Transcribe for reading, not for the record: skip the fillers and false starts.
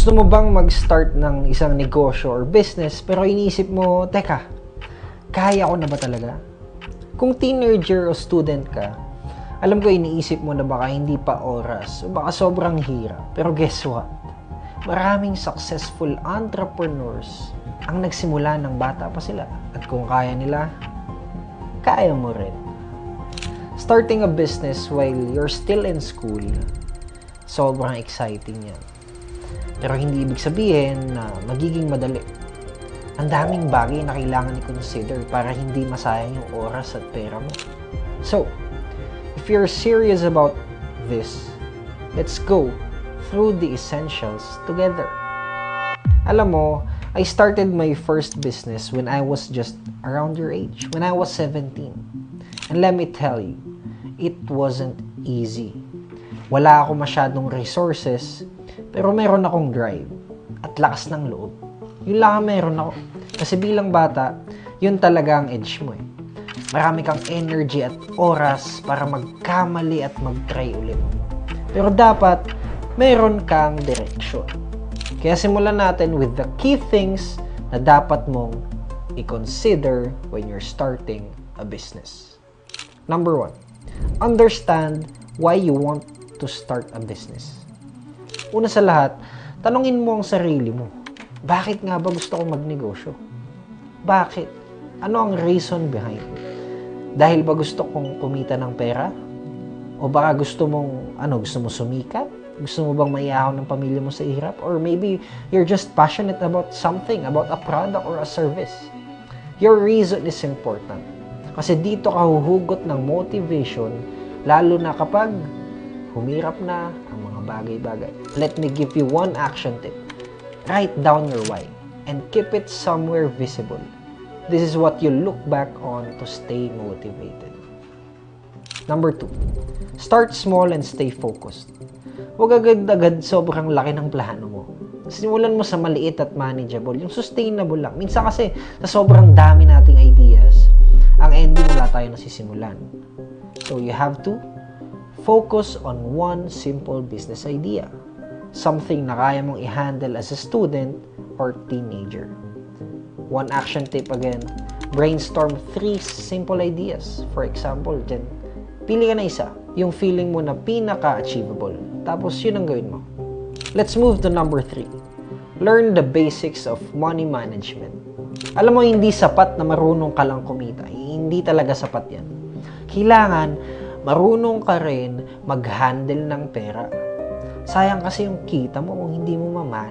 Gusto mo bang mag-start ng isang negosyo or business pero iniisip mo, teka, kaya ko na ba talaga? Kung teenager o student ka, alam ko iniisip mo na baka hindi pa oras o baka sobrang hirap. Pero guess what? Maraming successful entrepreneurs ang nagsimula ng bata pa sila. At kung kaya nila, kaya mo rin. Starting a business while you're still in school, sobrang exciting yan. Pero hindi ibig sabihin na magiging madali. Ang daming bagay na kailangan i-consider para hindi masayang yung oras at pera mo. So, if you're serious about this, let's go through the essentials together. Alam mo, I started my first business when I was just around your age, when I was 17. And let me tell you, it wasn't easy. Wala ako masyadong resources, pero meron akong drive at lakas ng loob. Yun lang ang meron ako. Kasi bilang bata, yun talaga ang edge mo eh. Marami kang energy at oras para magkamali at mag-try ulit. Pero dapat, meron kang direction. Kaya simulan natin with the key things na dapat mong i-consider when you're starting a business. Number 1, understand why you want to start a business. Una sa lahat, tanungin mo ang sarili mo. Bakit nga ba gusto kong magnegosyo? Bakit? Ano ang reason behind? Dahil ba gusto kong kumita ng pera? O baka gusto mong sumikat? Gusto mo bang maiahon ng pamilya mo sa hirap? Or maybe you're just passionate about something, about a product or a service. Your reason is important. Kasi dito ka huhugot ng motivation, lalo na kapag humirap na ang mga bagay-bagay. Let me give you one action tip. Write down your why and keep it somewhere visible. This is what you look back on to stay motivated. Number 2, start small and stay focused. Huwag agad-agad sobrang laki ng plano mo. Simulan mo sa maliit at manageable, yung sustainable lang. Minsan kasi sa sobrang dami nating ideas, ang ending wala tayo nasisimulan. So you have to focus on one simple business idea. Something na kaya mong i-handle as a student or teenager. One action tip again, brainstorm 3 simple ideas. For example, dyan, pili ka na isa, yung feeling mo na pinaka-achievable. Tapos yun ang gawin mo. Let's move to number 3. Learn the basics of money management. Alam mo, hindi sapat na marunong ka lang kumita. Hindi talaga sapat yan. Kailangan marunong ka rin mag-handle ng pera. Sayang kasi yung kita mo kung hindi mo